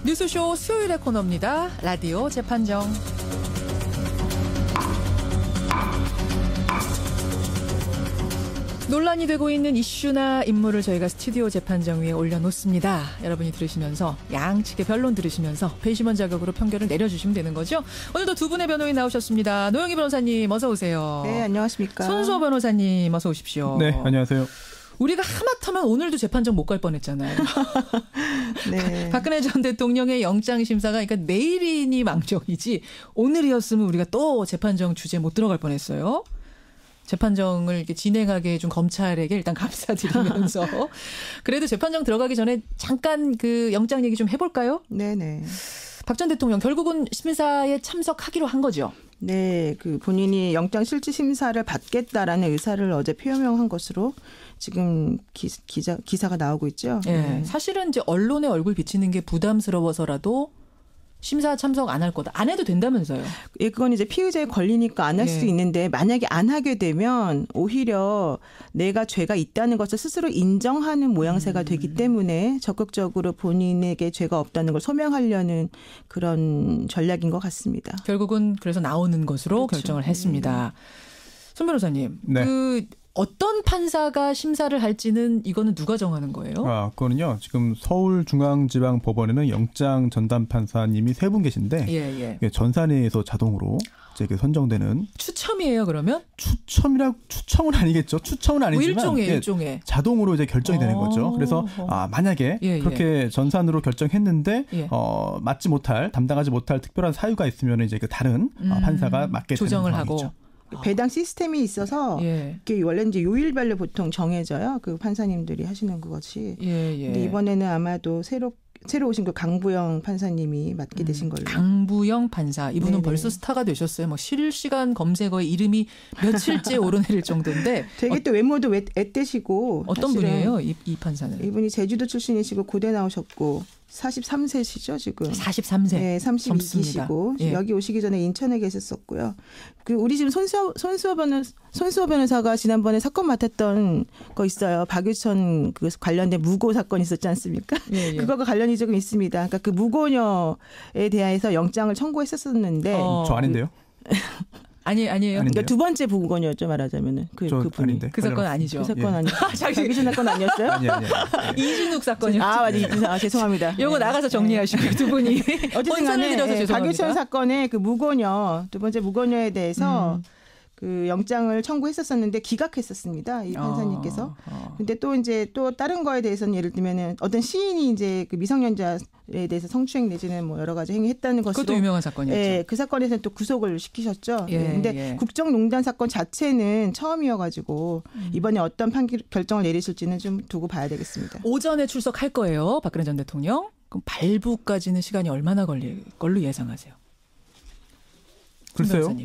뉴스쇼 수요일의 코너입니다. 라디오 재판정. 논란이 되고 있는 이슈나 인물을 저희가 스튜디오 재판정 위에 올려놓습니다. 여러분이 들으시면서 양측의 변론 들으시면서 배심원 자격으로 판결을 내려주시면 되는 거죠. 오늘도 두 분의 변호인 나오셨습니다. 노영희 변호사님 어서 오세요. 네, 안녕하십니까. 손수호 변호사님 어서 오십시오. 네, 안녕하세요. 우리가 하마터면 오늘도 재판정 못 갈 뻔했잖아요. 네. 박근혜 전 대통령의 영장심사가 그러니까 내일이니 망정이지 오늘이었으면 우리가 또 재판정 주제 못 들어갈 뻔했어요. 재판정을 이렇게 진행하게 해준 검찰에게 일단 감사드리면서 그래도 재판정 들어가기 전에 잠깐 그 영장 얘기 좀 해볼까요? 네네. 박 전 대통령 결국은 심사에 참석하기로 한 거죠. 네, 그 본인이 영장 실질 심사를 받겠다라는 의사를 어제 표명한 것으로 지금 기사가 나오고 있죠. 네. 네. 사실은 이제 언론에 얼굴 비치는 게 부담스러워서라도 심사 참석 안 할 거다. 안 해도 된다면서요. 예, 그건 이제 피의자의 권리니까 안 할 수 있는데 만약에 안 하게 되면 오히려 내가 죄가 있다는 것을 스스로 인정하는 모양새가 되기 때문에 적극적으로 본인에게 죄가 없다는 걸 소명하려는 그런 전략인 것 같습니다. 결국은 그래서 나오는 것으로 그렇죠. 결정을 했습니다. 손 변호사님, 네. 어떤 판사가 심사를 할지는 이거는 누가 정하는 거예요? 그거는요. 지금 서울중앙지방법원에는 영장 전담 판사님이 3분 계신데 예. 전산회에서 자동으로 이제 선정되는 추첨이에요, 그러면? 추첨은 아니겠죠. 추첨은 아니지만 일종의 자동으로 이제 결정이 되는 거죠. 그래서 만약에 그렇게 전산으로 결정했는데 맞지 못할 담당하지 못할 특별한 사유가 있으면 이제 그 다른 판사가 맡게 조정을 되는 하고. 상황이죠. 배당 시스템이 있어서 이게 원래 이제 요일별로 보통 정해져요. 그 판사님들이 하시는 그것이. 근데 이번에는 아마도 새로 오신 그 강부영 판사님이 맡게 되신 걸로. 강부영 판사. 이분은 네네. 벌써 스타가 되셨어요. 뭐 실시간 검색어에 이름이 며칠째 오르내릴 정도인데. 되게 또 외모도 애떼시고. 어떤 분이에요, 이 판사는? 이분이 제주도 출신이시고 고대 나오셨고 43세시죠 지금. 43세. 네, 32기시고 여기 오시기 전에 인천에 계셨었고요. 그 우리 지금 손수호 변호사가 지난번에 사건 맡았던 거 있어요. 박유천 그 관련된 무고 사건 있었지 않습니까? 그거가 관련이 조금 있습니다. 그러니까 그 무고녀에 대해서 영장을 청구했었는데 저 아닌데요? 아니에요. 그러니까 두 번째 무고녀였죠 말하자면은 그 분이. 아닌데. 그 사건 아니죠. 그 사건 아니죠. 박유천 사건 아니었어요? 아니요. 이진욱 사건이었죠. 맞아. 죄송합니다. 이거 나가서 정리하시고 두 분이 어쨌든 간에 박유천 사건의 그 무고녀 두 번째 무고녀에 대해서 그 영장을 청구했었었는데 기각했었습니다. 이 판사님께서. 근데 또 이제 또 다른 거에 대해서는 예를 들면은 어떤 시인이 이제 그 미성년자에 대해서 성추행 내지는 뭐 여러 가지 행위했다는 것으로. 그것도 유명한 사건이었죠. 예, 그 사건에서는 또 구속을 시키셨죠. 근데 국정농단 사건 자체는 처음이어가지고 이번에 어떤 결정을 내리실지는 좀 두고 봐야 되겠습니다. 오전에 출석할 거예요, 박근혜 전 대통령. 그럼 발부까지는 시간이 얼마나 걸릴 걸로 예상하세요? 글쎄요.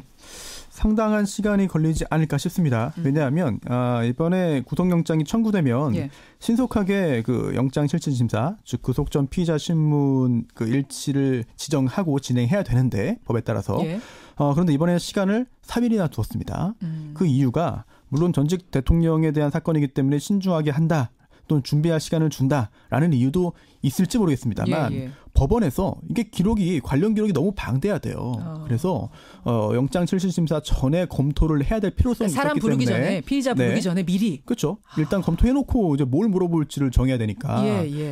상당한 시간이 걸리지 않을까 싶습니다. 왜냐하면 이번에 구속영장이 청구되면 신속하게 그 영장 실질 심사, 즉 구속 전 피의자 신문 그 일치를 지정하고 진행해야 되는데 법에 따라서 그런데 이번에 시간을 3일이나 두었습니다. 그 이유가 물론 전직 대통령에 대한 사건이기 때문에 신중하게 한다. 또는 준비할 시간을 준다라는 이유도 있을지 모르겠습니다만 법원에서 이게 관련 기록이 너무 방대해야 돼요. 그래서 영장 실질 심사 전에 검토를 해야 될 필요성이 사람 있기 부르기 때문에 전에 피의자 부르기 전에 미리 그렇죠. 일단 검토해놓고 이제 뭘 물어볼지를 정해야 되니까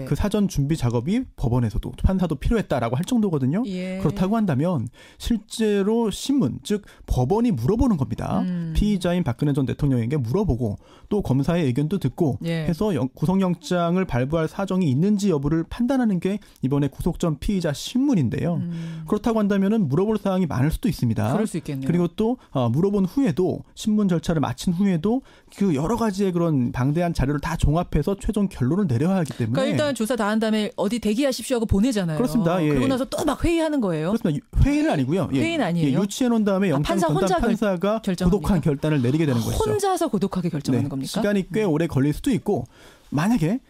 그 사전 준비 작업이 법원에서도 판사도 필요했다라고 할 정도거든요. 그렇다고 한다면 실제로 신문 즉 법원이 물어보는 겁니다. 피의자인 박근혜 전 대통령에게 물어보고 또 검사의 의견도 듣고 해서 구속영장을 발부할 사정이 있는지 여부를 판단하는 게 이번에 구속 전 피의자 신문인데요. 그렇다고 한다면은 물어볼 사항이 많을 수도 있습니다. 그럴 수 있겠네요. 그리고 또 물어본 후에도 신문 절차를 마친 후에도 그 여러 가지의 그런 방대한 자료를 다 종합해서 최종 결론을 내려야 하기 때문에. 그러니까 일단 조사 다 한 다음에 어디 대기하십시오 하고 보내잖아요. 그렇습니다. 그러고 나서 또 막 회의하는 거예요. 그렇습니다. 회의는 아니고요. 회의는 아니에요. 유치해 놓은 다음에 영장 전담 판사가 고독한 결단을 내리게 되는 것이죠. 혼자서 고독하게 결정하는 겁니까? 시간이 꽤 오래 걸릴 수도 있고 만약에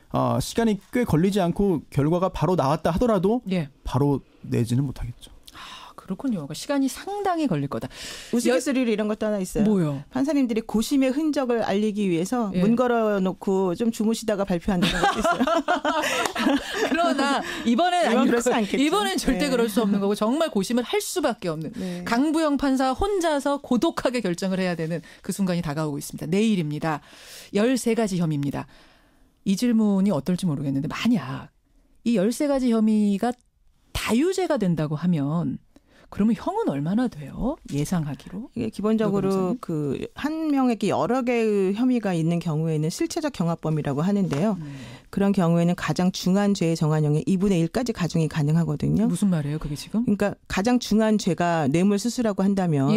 시간이 꽤 걸리지 않고 결과가 바로 나왔다 하더라도 바로 내지는 못하겠죠. 그렇군요. 그러니까 시간이 상당히 걸릴 거다. 우스갯소리로 이런 것도 하나 있어요. 뭐요? 판사님들이 고심의 흔적을 알리기 위해서 문 걸어놓고 좀 주무시다가 발표한다는 것도 있어요. 그러나 이번엔 절대 네. 그럴 수 없는 거고 정말 고심을 할 수밖에 없는 네. 강부영 판사 혼자서 고독하게 결정을 해야 되는 그 순간이 다가오고 있습니다. 내일입니다. 13가지 혐의입니다. 이 질문이 어떨지 모르겠는데 만약 이 13가지 혐의가 다유죄가 된다고 하면 그러면 형은 얼마나 돼요? 예상하기로? 이게 기본적으로 그 한 명에게 여러 개의 혐의가 있는 경우에는 실체적 경합범이라고 하는데요. 그런 경우에는 가장 중한 죄의 정한형의 2분의 1까지 가중이 가능하거든요. 무슨 말이에요, 그게 지금? 그러니까 가장 중한 죄가 뇌물수수라고 한다면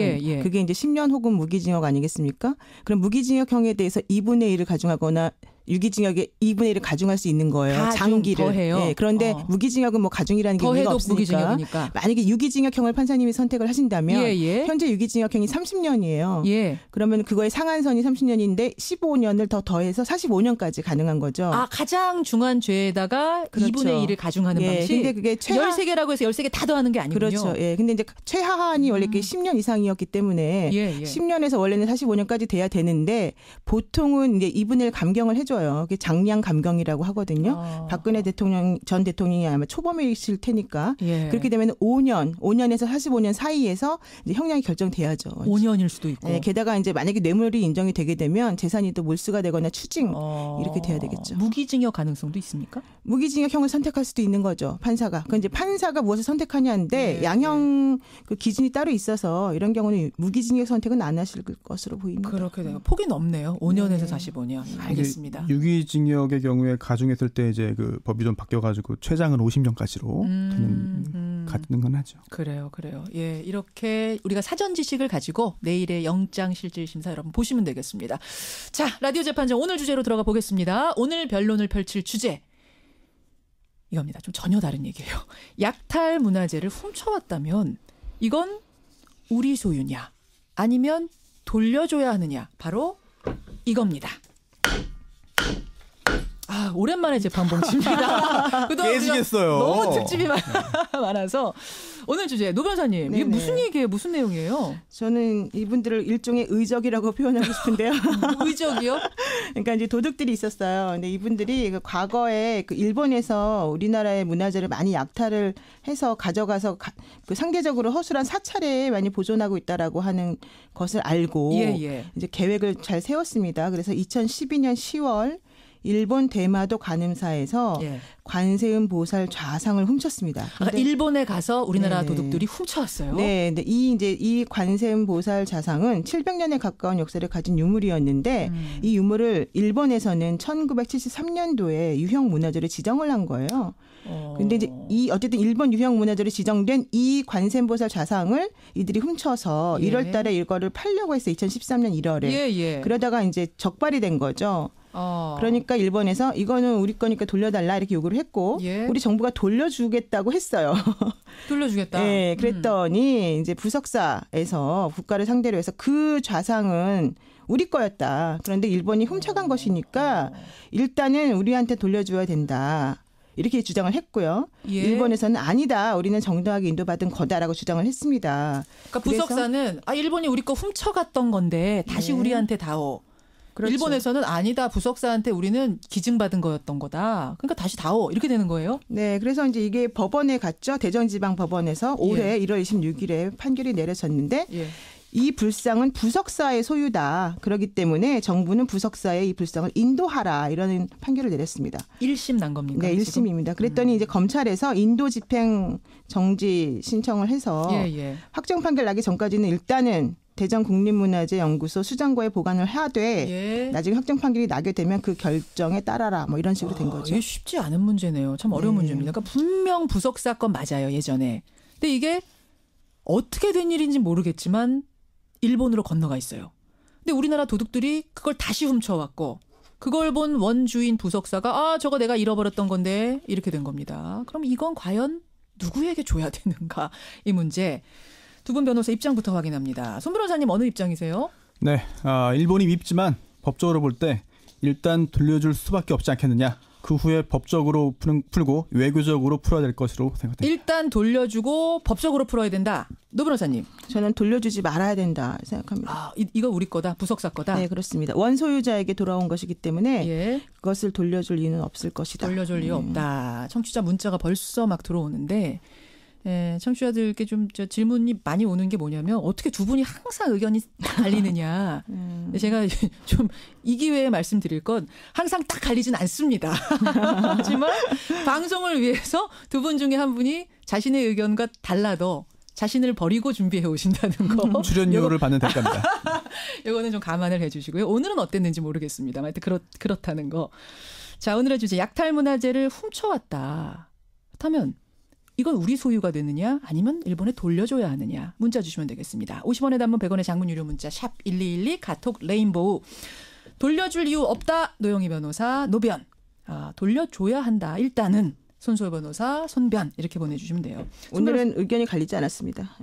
그게 이제 10년 혹은 무기징역 아니겠습니까? 그럼 무기징역형에 대해서 2분의 1을 가중하거나 유기징역에 2분의 1을 가중할 수 있는 거예요. 장기를. 더해요. 네, 그런데 무기징역은 뭐 가중이라는 게 의미가 없으니까. 무기징역이니까. 만약에 유기징역형을 판사님이 선택을 하신다면 현재 유기징역형이 30년이에요. 그러면 그거의 상한선이 30년인데 15년을 더 더해서 45년까지 가능한 거죠. 아, 가장 중한 죄에다가 그렇죠. 2분의 1을 가중하는 방식. 근데 그게 13개라고 해서 13개 다 더하는 게 아니군요. 그렇죠. 예. 근데 이제 최하한이 원래 10년 이상이었기 때문에 10년에서 원래는 45년까지 돼야 되는데 보통은 이제 2분의 1 감경을 해줘요. 그게 장량 감경이라고 하거든요. 박근혜 전 대통령이 아마 초범이실 테니까 그렇게 되면 5년에서 45년 사이에서 이제 형량이 결정돼야죠. 5년일 수도 있고. 네, 게다가 이제 만약에 뇌물이 인정이 되게 되면 재산이 또 몰수가 되거나 추징 이렇게 돼야 되겠죠. 무기징역 가능성도 있습니까? 무기징역형을 선택할 수도 있는 거죠. 판사가. 그 이제 판사가 무엇을 선택하냐인데 양형 그 기준이 따로 있어서 이런 경우는 무기징역 선택은 안 하실 것으로 보입니다. 그렇게 돼요. 폭이 넓네요. 5년에서 45년. 알겠습니다. 유기징역의 경우에 가중했을 때 이제 그 법이 좀 바뀌어가지고 최장은 50년까지로 가는 건 하죠. 그래요. 예, 이렇게 우리가 사전 지식을 가지고 내일의 영장실질심사 여러분 보시면 되겠습니다. 자, 라디오 재판정 오늘 주제로 들어가 보겠습니다. 오늘 변론을 펼칠 주제 이겁니다. 좀 전혀 다른 얘기예요. 약탈 문화재를 훔쳐왔다면 이건 우리 소유냐 아니면 돌려줘야 하느냐 바로 이겁니다. 아, 오랜만에 재판 봉지입니다. 깨지겠어요. 너무 특집이 많아서 오늘 주제 노 변호사님 이게 무슨 얘기예요? 무슨 내용이에요? 저는 이분들을 일종의 의적이라고 표현하고 싶은데요. 의적이요? 그러니까 이제 도둑들이 있었어요. 근데 이분들이 과거에 일본에서 우리나라의 문화재를 많이 약탈을 해서 가져가서 그 상대적으로 허술한 사찰에 많이 보존하고 있다라고 하는 것을 알고 이제 계획을 잘 세웠습니다. 그래서 2012년 10월 일본 대마도 관음사에서 관세음 보살 좌상을 훔쳤습니다. 그러니까 일본에 가서 우리나라 도둑들이 훔쳐왔어요. 네, 근데 이 관세음 보살 좌상은 700년에 가까운 역사를 가진 유물이었는데 이 유물을 일본에서는 1973년도에 유형 문화재로 지정을 한 거예요. 근데 이제 어쨌든 일본 유형 문화재로 지정된 이 관세음 보살 좌상을 이들이 훔쳐서 1월 달에 이거를 팔려고 했어요. 2013년 1월에. 그러다가 이제 적발이 된 거죠. 그러니까 일본에서 이거는 우리 거니까 돌려달라 이렇게 요구를 했고 우리 정부가 돌려주겠다고 했어요. 돌려주겠다. 네, 그랬더니 이제 부석사에서 국가를 상대로 해서 그 좌상은 우리 거였다. 그런데 일본이 훔쳐간 것이니까 일단은 우리한테 돌려줘야 된다. 이렇게 주장을 했고요. 일본에서는 아니다. 우리는 정당하게 인도받은 거다라고 주장을 했습니다. 그러니까 부석사는 일본이 우리 거 훔쳐갔던 건데 다시 우리한테 다오. 그렇죠. 일본에서는 아니다. 부석사한테 우리는 기증받은 거였던 거다. 그러니까 다시 다오. 이렇게 되는 거예요? 네. 그래서 이제 이게 법원에 갔죠. 대전지방법원에서 올해 1월 26일에 판결이 내려졌는데 이 불상은 부석사의 소유다. 그렇기 때문에 정부는 부석사의 이 불상을 인도하라. 이런 판결을 내렸습니다. 1심 난 겁니까? 네. 1심입니다. 그랬더니 이제 검찰에서 인도 집행 정지 신청을 해서 확정 판결 나기 전까지는 일단은 대전국립문화재연구소 수장고에 보관을 하되 나중에 확정 판결이 나게 되면 그 결정에 따라라 뭐 이런 식으로 된 거죠. 이게 쉽지 않은 문제네요. 참 어려운 문제입니다. 그러니까 분명 부석사 건 맞아요. 예전에. 근데 이게 어떻게 된 일인지 모르겠지만 일본으로 건너가 있어요. 근데 우리나라 도둑들이 그걸 다시 훔쳐왔고 그걸 본 원주인 부석사가 저거 내가 잃어버렸던 건데 이렇게 된 겁니다. 그럼 이건 과연 누구에게 줘야 되는가 이 문제. 두 분 변호사 입장부터 확인합니다. 손 변호사님 어느 입장이세요? 네, 일본이 밉지만 법적으로 볼 때 일단 돌려줄 수밖에 없지 않겠느냐. 그 후에 법적으로 풀고 외교적으로 풀어야 될 것으로 생각됩니다. 일단 돌려주고 법적으로 풀어야 된다. 노 변호사님. 저는 돌려주지 말아야 된다 생각합니다. 아, 이거 우리 거다. 부석사 거다. 네, 그렇습니다. 원소유자에게 돌아온 것이기 때문에 예. 그것을 돌려줄 이유는 없을 것이다. 돌려줄 이유 없다. 청취자 문자가 벌써 막 들어오는데 청취자들께 좀 질문이 많이 오는 게 뭐냐면 어떻게 두 분이 항상 의견이 갈리느냐. 제가 좀 이 기회에 말씀드릴 건 항상 딱 갈리진 않습니다. 하지만 방송을 위해서 두 분 중에 한 분이 자신의 의견과 달라도 자신을 버리고 준비해 오신다는 거. 출연료를 받는 대가입니다. 이거는 좀 감안을 해 주시고요. 오늘은 어땠는지 모르겠습니다. 하여튼 그렇다는 거. 자, 오늘의 주제 약탈문화재를 훔쳐왔다. 그렇다면 이건 우리 소유가 되느냐 아니면 일본에 돌려줘야 하느냐. 문자 주시면 되겠습니다. 50원의 단문 100원의 장문 유료 문자 샵 1212 카톡 레인보우. 돌려줄 이유 없다. 노영희 변호사 노변. 돌려줘야 한다. 일단은 손소호 변호사 손변 이렇게 보내주시면 돼요. 오늘은 의견이 갈리지 않았습니다.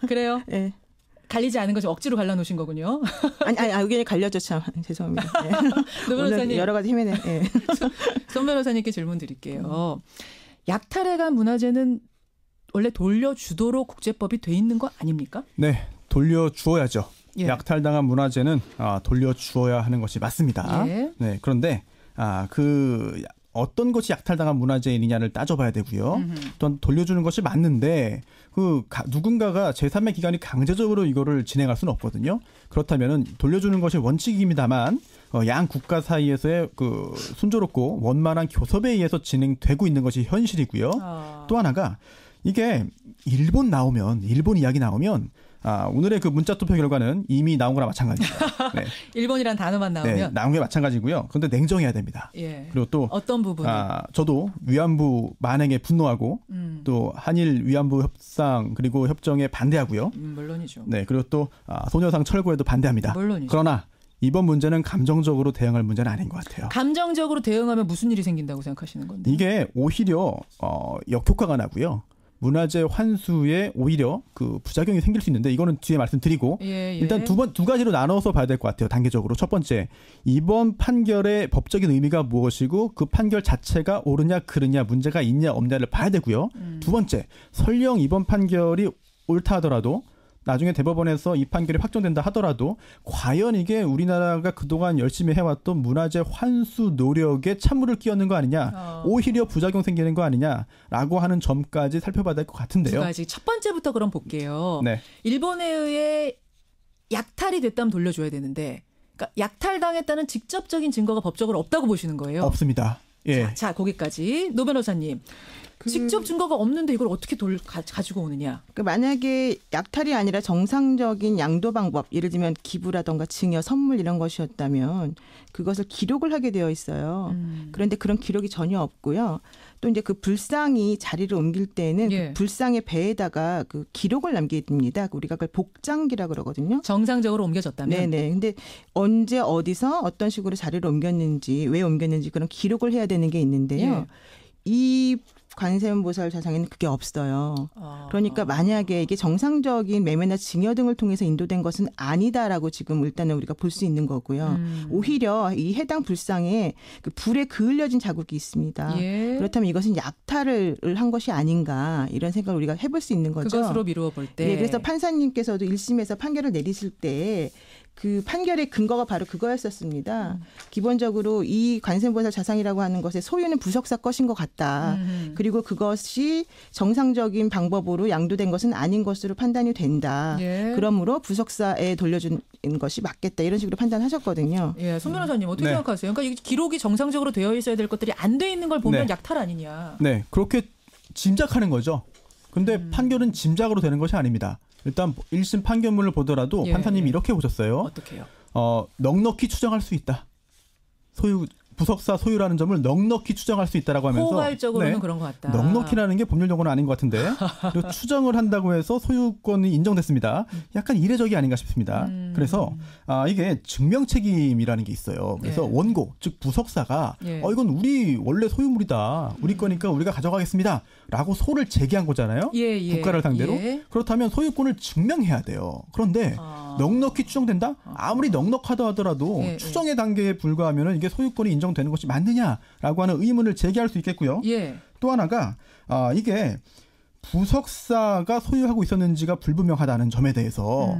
그래요? 네. 갈리지 않은 것이 억지로 갈라놓으신 거군요. 아니 의견이 갈려져 참 죄송합니다. 네. 노 변호사님 여러 가지 헤매네. 네. 손 변호사님께 질문 드릴게요. 약탈해간 문화재는 원래 돌려주도록 국제법이 돼 있는 거 아닙니까? 네, 돌려주어야죠. 예. 약탈당한 문화재는 돌려주어야 하는 것이 맞습니다. 예. 네, 그런데 어떤 것이 약탈당한 문화재이냐를 따져봐야 되고요. 또한 돌려주는 것이 맞는데 누군가가 제3의 기관이 강제적으로 이거를 진행할 수는 없거든요. 그렇다면은 돌려주는 것이 원칙입니다만 양 국가 사이에서의 순조롭고 원만한 교섭에 의해서 진행되고 있는 것이 현실이고요. 또 하나가 이게 일본 이야기 나오면 오늘의 그 문자 투표 결과는 이미 나온 거랑 마찬가지입니다. 네. 일본이란 단어만 나오면 네, 나온 게 마찬가지고요. 그런데 냉정해야 됩니다. 예. 그리고 또 어떤 부분? 저도 위안부 만행에 분노하고 또 한일 위안부 협상 그리고 협정에 반대하고요. 물론이죠. 네, 그리고 또 소녀상 철거에도 반대합니다. 물론이죠. 그러나 이번 문제는 감정적으로 대응할 문제는 아닌 것 같아요. 감정적으로 대응하면 무슨 일이 생긴다고 생각하시는 건데? 이게 오히려 역효과가 나고요. 문화재 환수에 오히려 부작용이 생길 수 있는데 이거는 뒤에 말씀드리고 일단 두 가지로 나눠서 봐야 될 것 같아요. 단계적으로. 첫 번째, 이번 판결의 법적인 의미가 무엇이고 그 판결 자체가 옳으냐 그르냐 문제가 있냐 없냐를 봐야 되고요. 두 번째, 설령 이번 판결이 옳다 하더라도 나중에 대법원에서 이 판결이 확정된다 하더라도 과연 이게 우리나라가 그동안 열심히 해왔던 문화재 환수 노력에 찬물을 끼얹는 거 아니냐, 오히려 부작용 생기는 거 아니냐라고 하는 점까지 살펴봐야 될 것 같은데요. 두 가지. 첫 번째부터 그럼 볼게요. 네. 일본에 의해 약탈이 됐다면 돌려줘야 되는데, 그러니까 약탈당했다는 직접적인 증거가 법적으로 없다고 보시는 거예요? 없습니다. 예. 자, 거기까지. 노 변호사님. 직접 증거가 없는데 이걸 어떻게 가지고 오느냐. 만약에 약탈이 아니라 정상적인 양도 방법, 예를 들면 기부라던가 증여, 선물 이런 것이었다면 그것을 기록을 하게 되어 있어요. 그런데 그런 기록이 전혀 없고요. 또 이제 그 불상이 자리를 옮길 때는 그 불상의 배에다가 그 기록을 남깁니다. 우리가 그걸 복장기라 그러거든요. 정상적으로 옮겨졌다면. 네네. 근데 언제 어디서 어떤 식으로 자리를 옮겼는지, 왜 옮겼는지 그런 기록을 해야 되는 게 있는데요. 이 관세음보살 자상에는 그게 없어요. 그러니까 만약에 이게 정상적인 매매나 증여 등을 통해서 인도된 것은 아니다라고 지금 일단은 우리가 볼 수 있는 거고요. 오히려 이 해당 불상에 그 불에 그을려진 자국이 있습니다. 그렇다면 이것은 약탈을 한 것이 아닌가 이런 생각을 우리가 해볼 수 있는 거죠. 그것으로 미루어 볼 때. 네, 그래서 판사님께서도 1심에서 판결을 내리실 때 그 판결의 근거가 바로 그거였었습니다. 기본적으로 이 관세음보살 자상이라고 하는 것의 소유는 부석사 것인 것 같다. 그리고 그것이 정상적인 방법으로 양도된 것은 아닌 것으로 판단이 된다. 그러므로 부석사에 돌려준 것이 맞겠다. 이런 식으로 판단하셨거든요. 예, 손 변호사님 어떻게 생각하세요? 그러니까 이 기록이 정상적으로 되어 있어야 될 것들이 안 돼 있는 걸 보면 약탈 아니냐. 네, 그렇게 짐작하는 거죠. 근데 판결은 짐작으로 되는 것이 아닙니다. 일단 1심 판결문을 보더라도 판사님이 이렇게 보셨어요. 어떻게요? 넉넉히 추정할 수 있다. 부석사 소유라는 점을 넉넉히 추정할 수 있다라고 하면서 포괄적으로는 그런 것 같다. 넉넉히라는 게 법률 용어는 아닌 것 같은데 그리고 추정을 한다고 해서 소유권이 인정됐습니다. 약간 이례적이 아닌가 싶습니다. 그래서 이게 증명 책임이라는 게 있어요. 그래서 원고 즉 부석사가 이건 우리 원래 소유물이다. 우리 거니까 우리가 가져가겠습니다라고 소를 제기한 거잖아요. 국가를 상대로. 그렇다면 소유권을 증명해야 돼요. 그런데 넉넉히 추정된다? 아무리 넉넉하다 하더라도 추정의 단계에 불과하면 이게 소유권이 인정되는 것이 맞느냐라고 하는 의문을 제기할 수 있겠고요. 예. 또 하나가 이게 부석사가 소유하고 있었는지가 불분명하다는 점에 대해서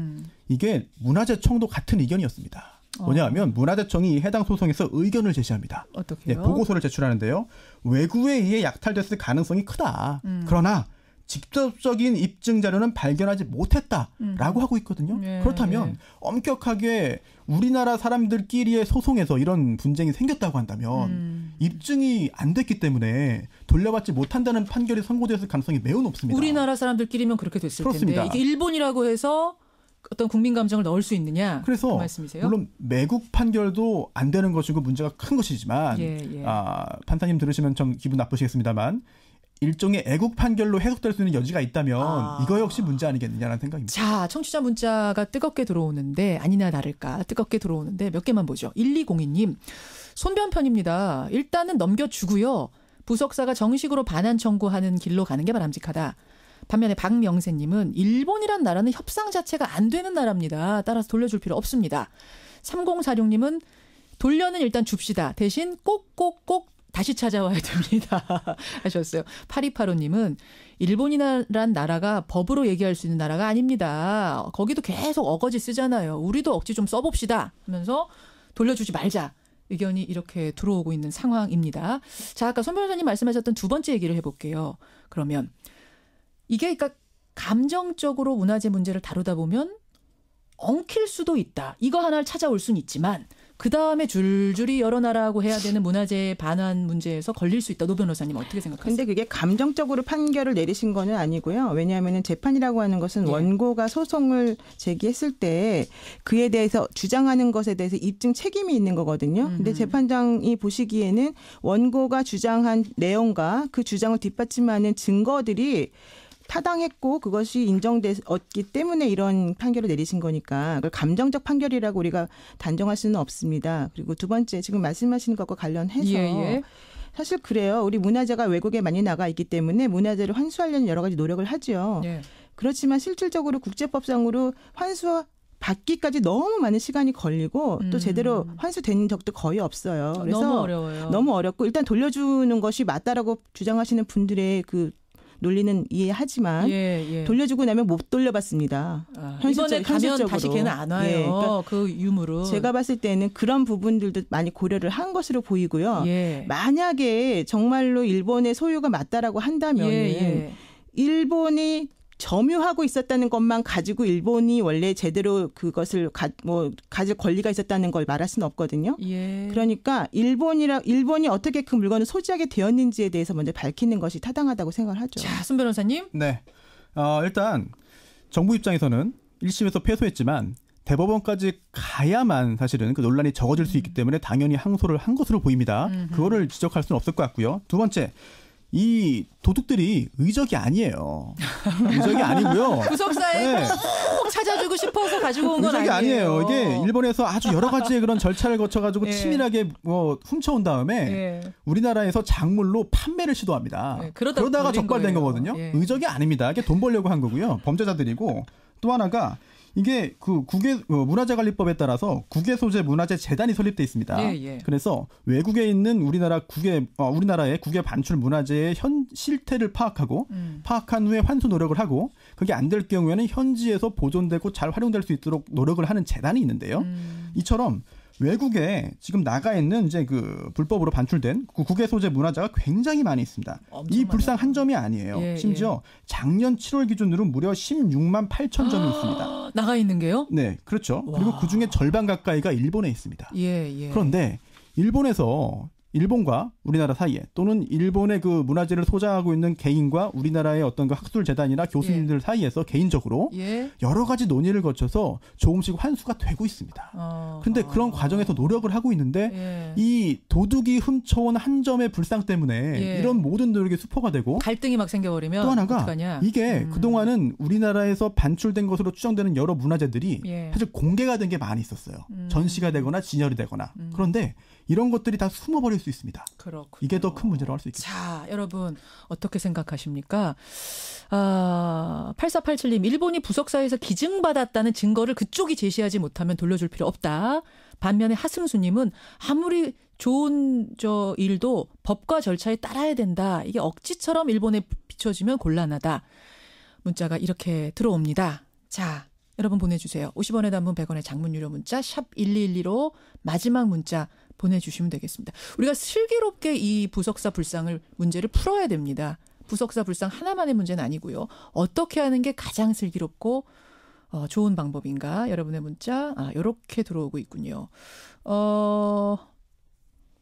이게 문화재청도 같은 의견이었습니다. 뭐냐하면 문화재청이 해당 소송에서 의견을 제시합니다. 어떻게요? 보고서를 제출하는데요. 외구에 의해 약탈됐을 가능성이 크다. 그러나 직접적인 입증 자료는 발견하지 못했다라고 하고 있거든요. 그렇다면 엄격하게 우리나라 사람들끼리의 소송에서 이런 분쟁이 생겼다고 한다면 입증이 안 됐기 때문에 돌려받지 못한다는 판결이 선고되었을 가능성이 매우 높습니다. 우리나라 사람들끼리면 그렇게 됐을 그렇습니다. 텐데 이게 일본이라고 해서 어떤 국민 감정을 넣을 수 있느냐? 그래서 그 말씀이세요? 물론 매국 판결도 안 되는 것이고 문제가 큰 것이지만 판사님 들으시면 좀 기분 나쁘시겠습니다만 일종의 애국 판결로 해석될 수 있는 여지가 있다면 이거 역시 문제 아니겠느냐라는 생각입니다. 자, 청취자 문자가 뜨겁게 들어오는데 아니나 다를까 뜨겁게 들어오는데 몇 개만 보죠. 1202님. 손변편입니다. 일단은 넘겨주고요. 부석사가 정식으로 반환 청구하는 길로 가는 게 바람직하다. 반면에 박명세님은 일본이란 나라는 협상 자체가 안 되는 나라입니다. 따라서 돌려줄 필요 없습니다. 3046님은 돌려는 일단 줍시다. 대신 꼭꼭꼭 다시 찾아와야 됩니다. 하셨어요. 8285님은 일본이란 나라가 법으로 얘기할 수 있는 나라가 아닙니다. 거기도 계속 어거지 쓰잖아요. 우리도 억지 좀 써봅시다 하면서 돌려주지 말자. 의견이 이렇게 들어오고 있는 상황입니다. 자, 아까 손 변호사님 말씀하셨던 두 번째 얘기를 해볼게요. 그러면 이게 그러니까 감정적으로 문화재 문제를 다루다 보면 엉킬 수도 있다. 이거 하나를 찾아올 수는 있지만 그다음에 줄줄이 여러 나라하고 해야 되는 문화재 반환 문제에서 걸릴 수 있다. 노 변호사님 어떻게 생각하세요? 근데 그게 감정적으로 판결을 내리신 거는 아니고요. 왜냐하면 재판이라고 하는 것은 원고가 소송을 제기했을 때 그에 대해서 주장하는 것에 대해서 입증 책임이 있는 거거든요. 근데 재판장이 보시기에는 원고가 주장한 내용과 그 주장을 뒷받침하는 증거들이 타당했고 그것이 인정되었기 때문에 이런 판결을 내리신 거니까 그걸 감정적 판결이라고 우리가 단정할 수는 없습니다. 그리고 두 번째 지금 말씀하시는 것과 관련해서 사실 그래요. 우리 문화재가 외국에 많이 나가 있기 때문에 문화재를 환수하려는 여러 가지 노력을 하죠. 그렇지만 실질적으로 국제법상으로 환수 받기까지 너무 많은 시간이 걸리고 또 제대로 환수된 적도 거의 없어요. 그래서 너무 어려워요. 너무 어렵고 일단 돌려주는 것이 맞다라고 주장하시는 분들의 그 논리는 이해하지만 돌려주고 나면 못 돌려받습니다. 이번에 가면 다시 걔는 안 와요. 그러니까 그 유무로. 제가 봤을 때는 그런 부분들도 많이 고려를 한 것으로 보이고요. 만약에 정말로 일본의 소유가 맞다라고 한다면 일본이 점유하고 있었다는 것만 가지고 일본이 원래 제대로 그것을 가질 권리가 있었다는 걸 말할 수는 없거든요. 그러니까 일본이 어떻게 그 물건을 소지하게 되었는지에 대해서 먼저 밝히는 것이 타당하다고 생각을 하죠. 자, 손 변호사님. 네. 일단 정부 입장에서는 1심에서 패소했지만 대법원까지 가야만 사실은 그 논란이 적어질 수 있기 때문에 당연히 항소를 한 것으로 보입니다. 그거를 지적할 수는 없을 것 같고요. 두 번째. 이 도둑들이 의적이 아니에요. 의적이 아니고요. 부석사에 꼭 찾아주고 싶어서 가지고 온 건 의적이 아니에요. 이게 일본에서 아주 여러 가지의 그런 절차를 거쳐가지고 치밀하게 훔쳐온 다음에 우리나라에서 작물로 판매를 시도합니다. 그러다가 적발된 거거든요. 의적이 아닙니다. 이게 돈 벌려고 한 거고요. 범죄자들이고 또 하나가 이게 그 문화재관리법에 따라서 국외소재 문화재 재단이 설립돼 있습니다. 그래서 외국에 있는 우리나라의 국외 반출 문화재의 현 실태를 파악한 후에 환수 노력을 하고 그게 안 될 경우에는 현지에서 보존되고 잘 활용될 수 있도록 노력을 하는 재단이 있는데요. 이처럼 외국에 지금 나가 있는 이제 그 불법으로 반출된 그 국외 소재 문화재가 굉장히 많이 있습니다. 이 불상 한 점이 아니에요. 심지어 작년 7월 기준으로 무려 16만 8천 점이 있습니다. 나가 있는 게요? 네, 그렇죠. 그리고 그 중에 절반 가까이가 일본에 있습니다. 그런데 일본과 우리나라 사이에 또는 일본의 그 문화재를 소장하고 있는 개인과 우리나라의 어떤 그 학술재단이나 교수님들 사이에서 개인적으로 여러 가지 논의를 거쳐서 조금씩 환수가 되고 있습니다. 그런데 그런 과정에서 노력을 하고 있는데 이 도둑이 훔쳐온 한 점의 불상 때문에 이런 모든 노력이 수포가 되고 갈등이 막 생겨버리면 또 하나가 어떡하냐? 이게 그동안은 우리나라에서 반출된 것으로 추정되는 여러 문화재들이 사실 공개가 된 게 많이 있었어요. 전시가 되거나 진열이 되거나. 그런데 이런 것들이 다 숨어버릴 수 있습니다. 그렇군요. 이게 더 큰 문제라고 할 수 있겠죠. 자, 여러분 어떻게 생각하십니까? 8487님 일본이 부석사에서 기증받았다는 증거를 그쪽이 제시하지 못하면 돌려줄 필요 없다. 반면에 하승수님은 아무리 좋은 일도 법과 절차에 따라야 된다. 이게 억지처럼 일본에 비춰지면 곤란하다. 문자가 이렇게 들어옵니다. 자, 여러분 보내주세요. 50원에 단문 100원의 장문 유료 문자 샵 1212로 마지막 문자 보내주시면 되겠습니다. 우리가 슬기롭게 이 부석사 불상을 문제를 풀어야 됩니다. 부석사 불상 하나만의 문제는 아니고요. 어떻게 하는 게 가장 슬기롭고 좋은 방법인가? 여러분의 문자 이렇게 들어오고 있군요.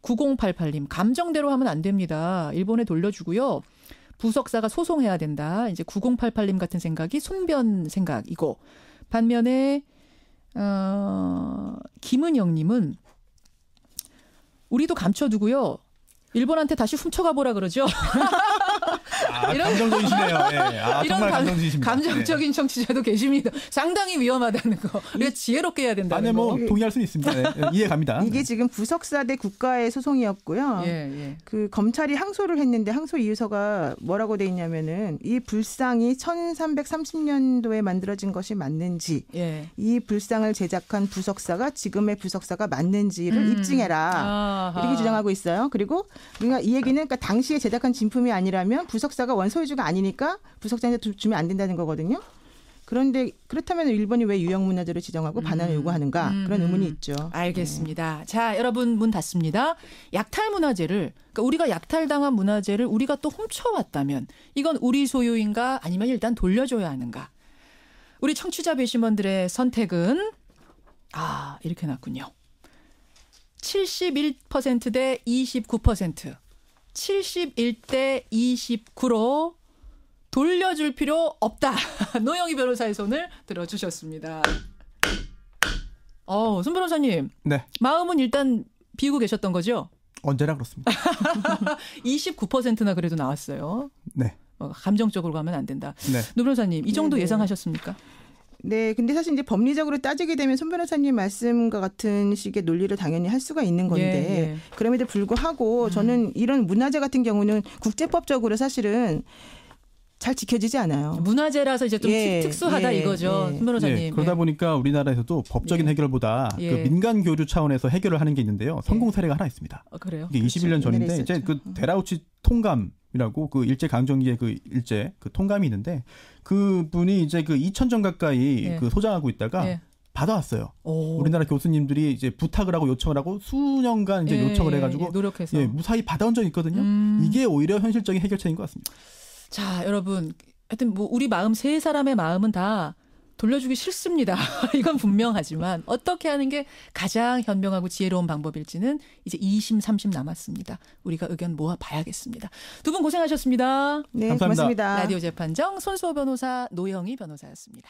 9088님 감정대로 하면 안 됩니다. 일본에 돌려주고요. 부석사가 소송해야 된다. 이제 9088님 같은 생각이 손변 생각이고 반면에 김은영님은 우리도 감춰두고요. 일본한테 다시 훔쳐가 보라 그러죠. 이런 감정적이시네요. 네. 이런 정말 감정적이십니다. 감정적인 청취자도 계십니다. 상당히 위험하다는 거. 우리가 지혜롭게 해야 된다는 아니, 거. 동의할 수는 있습니다. 네. 이해 갑니다. 이게 지금 부석사 대 국가의 소송이었고요. 그 검찰이 항소를 했는데 항소 이유서가 뭐라고 돼 있냐면은 이 불상이 1330년도에 만들어진 것이 맞는지 이 불상을 제작한 부석사가 지금의 부석사가 맞는지를 입증해라. 이렇게 주장하고 있어요. 그리고 그러니까 이 얘기는 그러니까 당시에 제작한 진품이 아니라면 부석사가 원소유주가 아니니까 부석사한테 주면 안 된다는 거거든요. 그런데 그렇다면 일본이 왜 유형문화재로 지정하고 반환을 요구하는가 그런 의문이 있죠. 알겠습니다. 네. 자, 여러분 문 닫습니다. 약탈문화재를 그러니까 우리가 약탈당한 문화재를 우리가 또 훔쳐왔다면 이건 우리 소유인가 아니면 일단 돌려줘야 하는가. 우리 청취자 배심원들의 선택은 이렇게 났군요. 71% 대 29%. 71대 29로 돌려줄 필요 없다. 노영희 변호사의 손을 들어주셨습니다. 손 변호사님. 네. 마음은 일단 비우고 계셨던 거죠? 언제나 그렇습니다. 29%나 그래도 나왔어요. 네. 감정적으로 가면 안 된다. 네. 노 변호사님, 이 정도 예상하셨습니까? 네, 근데 사실 이제 법리적으로 따지게 되면 손 변호사님 말씀과 같은 식의 논리를 당연히 할 수가 있는 건데 그럼에도 불구하고 저는 이런 문화재 같은 경우는 국제법적으로 사실은 잘 지켜지지 않아요. 문화재라서 이제 좀 특수하다 이거죠, 손 변호사님. 그러다 보니까 우리나라에서도 법적인 해결보다 그 민간 교류 차원에서 해결을 하는 게 있는데요. 성공 사례가 하나 있습니다. 그래요? 이게 21년 전인데 이제 그 데라우치 통감이라고 그 일제 강점기의 그 통감이 있는데 그분이 이제 그 2,000점 가까이 그 소장하고 있다가 받아왔어요. 우리나라 교수님들이 이제 부탁을 하고 요청을 하고 수년간 이제 요청을 해가지고 노력해서 무사히 받아온 적이 있거든요. 이게 오히려 현실적인 해결책인 것 같습니다. 자, 여러분, 하여튼 뭐 우리 마음 세 사람의 마음은 다 돌려주기 싫습니다. 이건 분명하지만 어떻게 하는 게 가장 현명하고 지혜로운 방법일지는 이제 2심, 3심 남았습니다. 우리가 의견 모아봐야겠습니다. 두 분 고생하셨습니다. 네, 감사합니다. 고맙습니다. 라디오 재판정 손수호 변호사, 노영희 변호사였습니다.